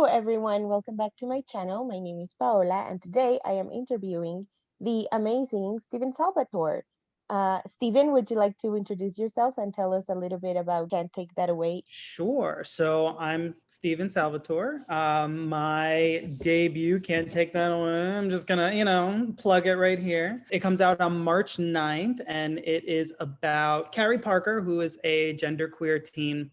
everyone, welcome back to my channel. My name is Paola, and today I am interviewing the amazing Steven Salvatore. Steven, would you like to introduce yourself and tell us a little bit about Can't Take That Away? Sure. So I'm Steven Salvatore. My debut, Can't Take That Away. I'm just gonna, plug it right here. It comes out on March 9th, and it is about Carrie Parker, who is a genderqueer teen,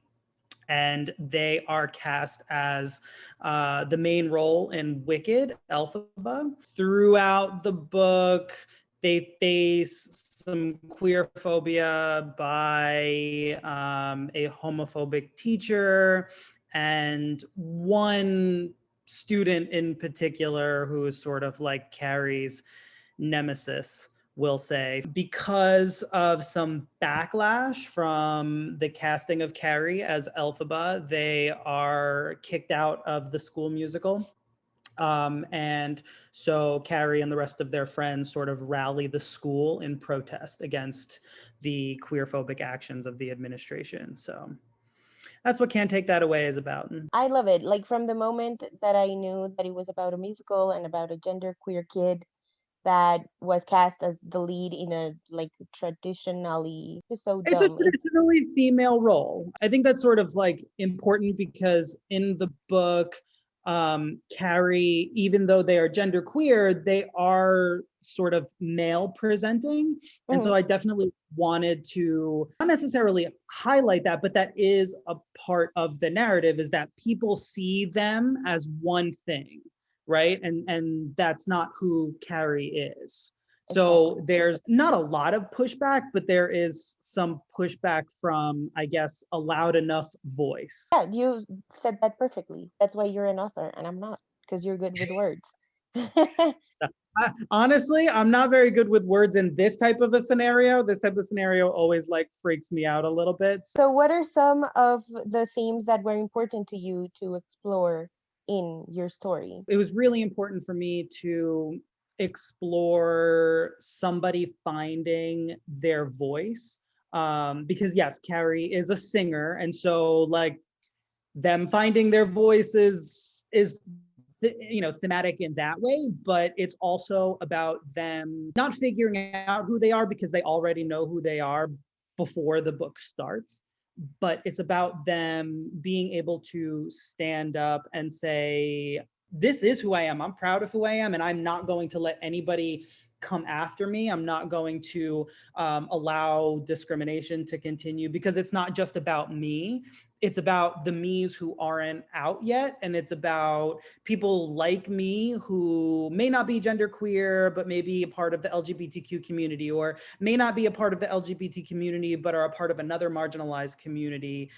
and they are cast as the main role in Wicked, Elphaba. Throughout the book, they face some queer phobia by a homophobic teacher and one student in particular who is sort of like Carrie's nemesis, will say. Because of some backlash from the casting of Carrie as Elphaba, they are kicked out of the school musical. And so Carrie and the rest of their friends sort of rally the school in protest against the queerphobic actions of the administration. So that's what Can't Take That Away is about. I love it. Like from the moment that I knew that it was about a musical and about a genderqueer kid that was cast as the lead in a like traditionally, it's so It's a dumb. It's traditionally female role. I think that's sort of like important because in the book, Carrie, even though they are gender queer, they are sort of male presenting. And so mhm. I definitely wanted to not necessarily highlight that, but that is a part of the narrative, is that people see them as one thing, right? And that's not who Carrie is. So Exactly. there's not a lot of pushback, but there is some pushback from, I guess, a loud enough voice. Yeah, you said that perfectly. That's why you're an author and I'm not, because you're good with words. Honestly, I'm not very good with words in this type of a scenario. This type of scenario always like freaks me out a little bit. So, what are some of the themes that were important to you to explore in your story? It was really important for me to explore somebody finding their voice. Because yes, Carrie is a singer, and so like them finding their voices is thematic in that way, but it's also about them not figuring out who they are because they already know who they are before the book starts, but it's about them being able to stand up and say, this is who I am. I'm proud of who I am, and I'm not going to let anybody come after me. I'm not going to allow discrimination to continue, because it's not just about me. It's about the me's who aren't out yet. And it's about people like me who may not be genderqueer, but may be a part of the LGBTQ community, or may not be a part of the LGBT community, but are a part of another marginalized community,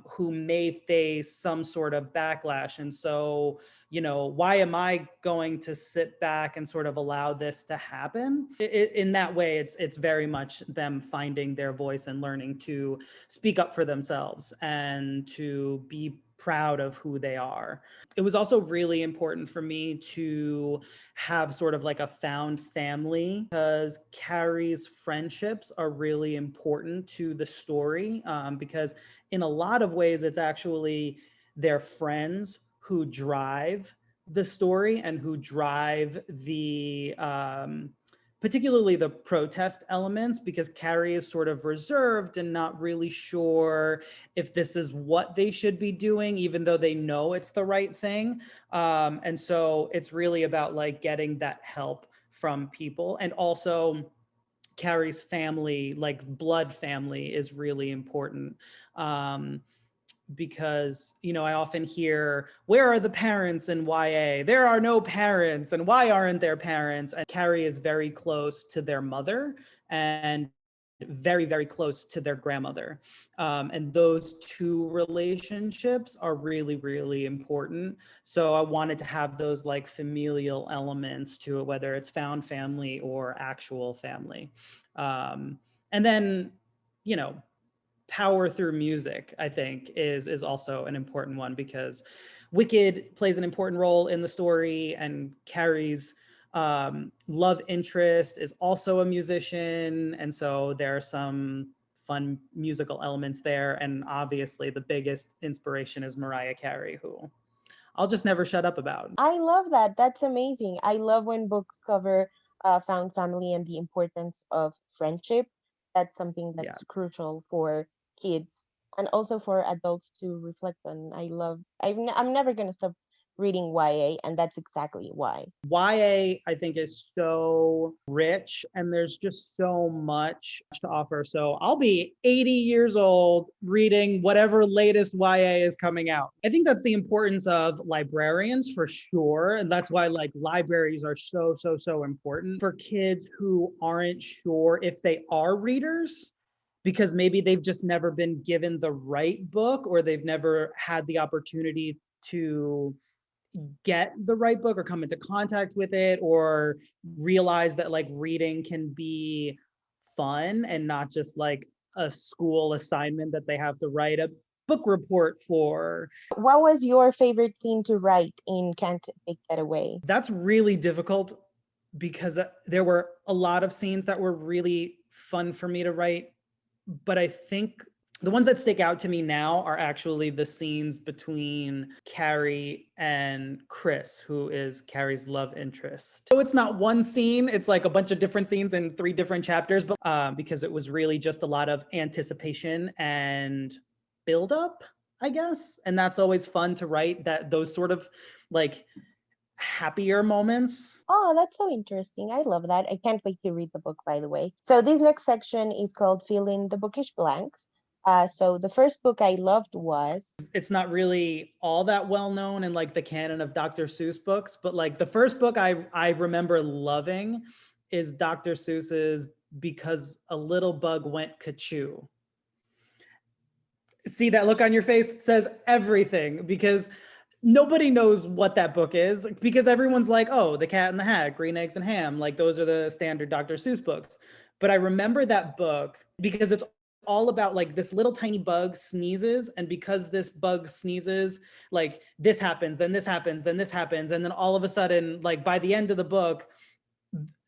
who may face some sort of backlash. And so, why am I going to sit back and sort of allow this to happen? In that way, it's very much them finding their voice and learning to speak up for themselves and to be proud of who they are. It was also really important for me to have sort of like a found family, because Carrie's friendships are really important to the story, because in a lot of ways, it's actually their friends who drive the story and who drive the particularly the protest elements, because Carrie is sort of reserved and not really sure if this is what they should be doing, even though they know it's the right thing. And so it's really about like getting that help from people. And also Carrie's family, like blood family, is really important. Because I often hear, where are the parents in YA? There are no parents, and why aren't there parents? And Carrie is very close to their mother and very, very close to their grandmother. And those two relationships are really, really important. So I wanted to have those like familial elements to it, whether it's found family or actual family. And then, you know, power through music, I think, is also an important one, because Wicked plays an important role in the story, and Carrie's love interest is also a musician, and so there are some fun musical elements there. And obviously the biggest inspiration is Mariah Carey, who I'll just never shut up about. I love that. That's amazing. I love when books cover found family and the importance of friendship. That's something Yeah. that's crucial for kids and also for adults to reflect on. I'm never going to stop reading YA, and that's exactly why. YA, I think, is so rich and there's just so much to offer. So I'll be 80 years old reading whatever latest YA is coming out. I think that's the importance of librarians for sure. And that's why like libraries are so, so, so important for kids who aren't sure if they are readers because maybe they've just never been given the right book or they've never had the opportunity to get the right book or come into contact with it or realize that like reading can be fun and not just like a school assignment that they have to write a book report for. What was your favorite scene to write in Can't Take That Away? That's really difficult because there were a lot of scenes that were really fun for me to write, but I think the ones that stick out to me now are actually the scenes between Carrie and Chris, who is Carrie's love interest. So it's not one scene, it's like a bunch of different scenes in 3 different chapters, but because it was really just a lot of anticipation and build up, I guess. And that's always fun to write, that those sort of like happier moments. Oh, that's so interesting. I love that. I can't wait to read the book, by the way. So this next section is called Fill in the Bookish Blanks. So the first book I loved was It's not really all that well known in like the canon of Dr. Seuss books, but like the first book I remember loving is Dr. Seuss's Because a Little Bug Went Ka-Choo. See that look on your face says everything because nobody knows what that book is because everyone's like, oh, The Cat in the Hat, Green Eggs and Ham, like those are the standard Dr. Seuss books. But I remember that book because it's all about like this little tiny bug sneezes, and because this bug sneezes, like this happens, then this happens, then this happens, and then all of a sudden, like by the end of the book,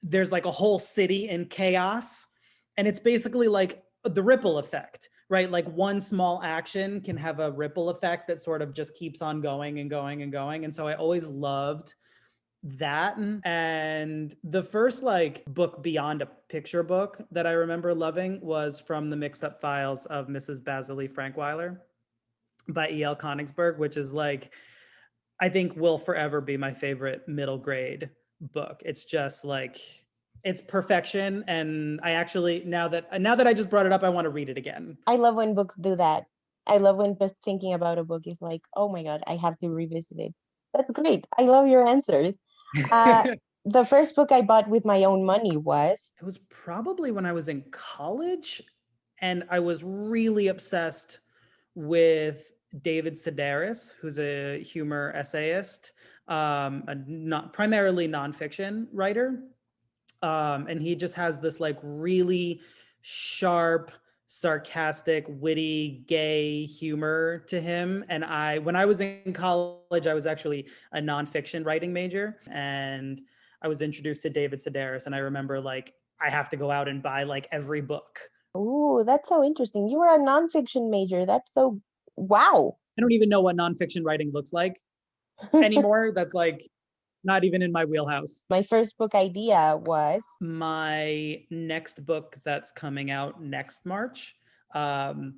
there's like a whole city in chaos, and it's basically like the ripple effect, right? Like one small action can have a ripple effect that sort of just keeps on going and going and going. And so I always loved that. And the first like book beyond a picture book that I remember loving was From the Mixed Up Files of Mrs. Basilea Frankweiler by E.L. Konigsberg, which is like, I think will forever be my favorite middle grade book. It's just like, it's perfection. And I actually, now that I just brought it up, I want to read it again. I love when books do that. I love when just thinking about a book is like, oh my God, I have to revisit it. That's great. I love your answers. Uh, the first book I bought with my own money was It was probably when I was in college, and I was really obsessed with David Sedaris, who's a humor essayist, not primarily nonfiction writer, and he just has this like really sharp, sarcastic, witty, gay humor to him. And when I was in college, I was actually a nonfiction writing major, and I was introduced to David Sedaris, and I remember like I have to go out and buy like every book. Ooh, that's so interesting. You were a nonfiction major. That's so wow. I don't even know what nonfiction writing looks like anymore. That's like not even in my wheelhouse. My first book idea was My next book that's coming out next March, um,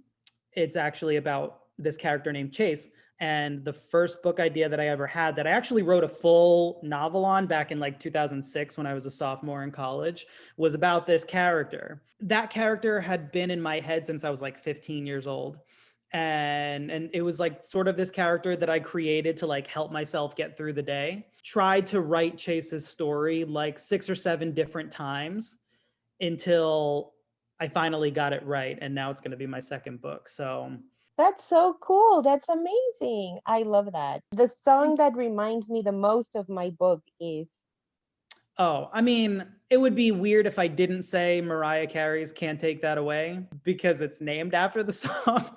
it's actually about this character named Chase. And the first book idea that I ever had, that I actually wrote a full novel on back in like 2006 when I was a sophomore in college, was about this character. That character had been in my head since I was like 15 years old. And it was like sort of this character that I created to like help myself get through the day. Tried to write Chase's story like 6 or 7 different times until I finally got it right, and now it's going to be my second book. So that's so cool. That's amazing. I love that. The song that reminds me the most of my book is oh, I mean, it would be weird if I didn't say Mariah Carey's Can't Take That Away because it's named after the song.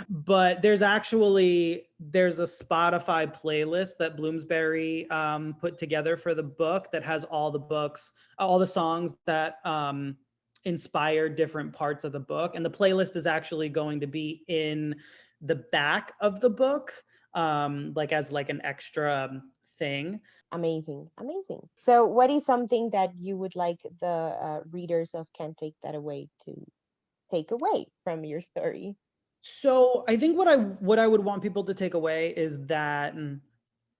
But there's a Spotify playlist that Bloomsbury put together for the book that has all the songs that inspire different parts of the book. And the playlist is actually going to be in the back of the book. like as like an extra thing. Amazing, amazing. So, what is something that you would like the readers of Can't Take That Away to take away from your story? So I think what I would want people to take away is that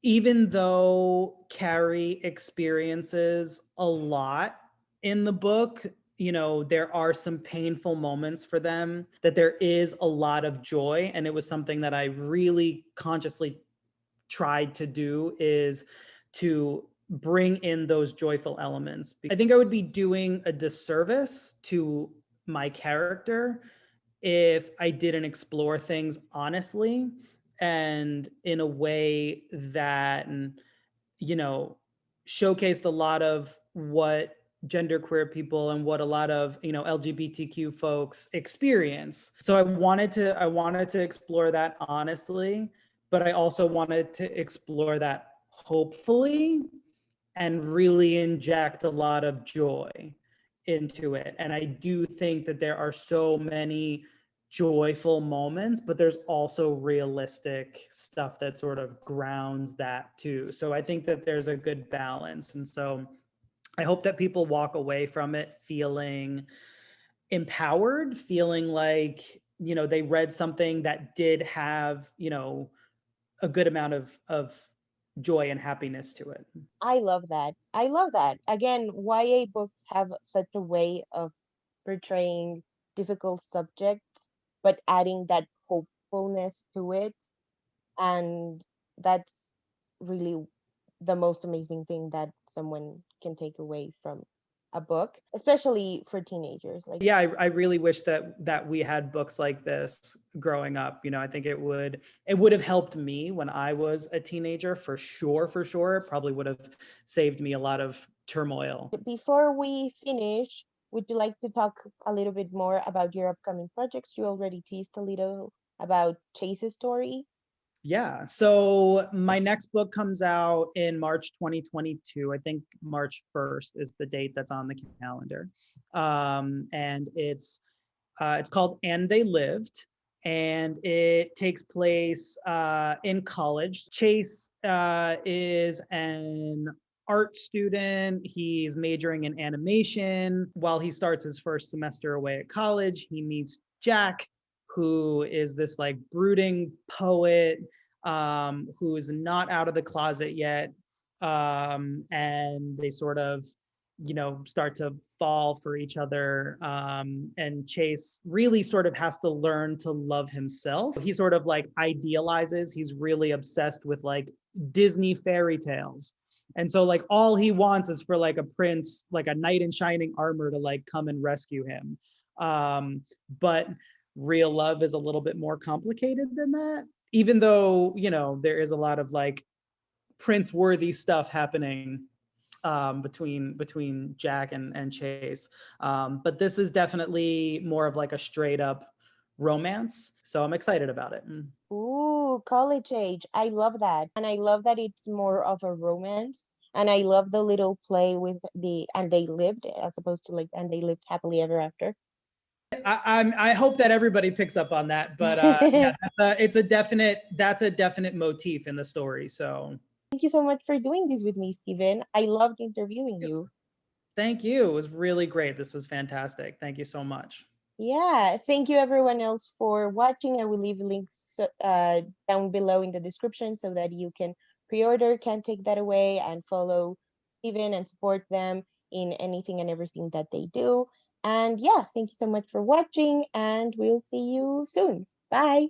even though Carrie experiences a lot in the book, you know, there are some painful moments for them, that there is a lot of joy. And it was something that I really consciously tried to do, is to bring in those joyful elements. I think I would be doing a disservice to my character if I didn't explore things honestly and in a way that, you know, showcased a lot of what genderqueer people and what a lot of, you know, LGBTQ folks experience. So I wanted to explore that honestly, but I also wanted to explore that hopefully and really inject a lot of joy into it. And I do think that there are so many joyful moments, but there's also realistic stuff that sort of grounds that too. So I think that there's a good balance. And so I hope that people walk away from it feeling empowered, feeling like, you know, they read something that did have, you know, a good amount of joy and happiness to it. I love that. I love that. Again, YA books have such a way of portraying difficult subjects, but adding that hopefulness to it. And that's really the most amazing thing that someone can take away from a book, especially for teenagers. Like, Yeah, I really wish that we had books like this growing up. You know, I think it would have helped me when I was a teenager, for sure, for sure. It probably would have saved me a lot of turmoil. before we finish, would you like to talk a little bit more about your upcoming projects? You already teased a little about Chase's story. Yeah. So my next book comes out in March 2022. I think March 1st is the date that's on the calendar. And it's called And They Lived, and it takes place in college. Chase is an art student. He's majoring in animation. While he starts his first semester away at college, he meets Jack, who is this like brooding poet, who is not out of the closet yet. And they sort of, you know, start to fall for each other. And Chase really sort of has to learn to love himself. He sort of like idealizes, he's really obsessed with like Disney fairy tales. And so like all he wants is for like a prince, like a knight in shining armor, to like come and rescue him. But real love is a little bit more complicated than that, even though, you know, there is a lot of like prince worthy stuff happening between Jack and Chase. But this is definitely more of like a straight up romance. So I'm excited about it. Ooh, college age. I love that. And I love that it's more of a romance. And I love the little play with the and they lived as opposed to like and they lived happily ever after. I hope that everybody picks up on that, but yeah, that's a definite motif in the story. So Thank you so much for doing this with me, Steven. I loved interviewing you. thank you. It was really great. This was fantastic. Thank you so much. Yeah, thank you everyone else for watching. I will leave links down below in the description so that you can pre-order, can take that away, and follow Steven and support them in anything and everything that they do. And yeah, thank you so much for watching, and we'll see you soon. Bye.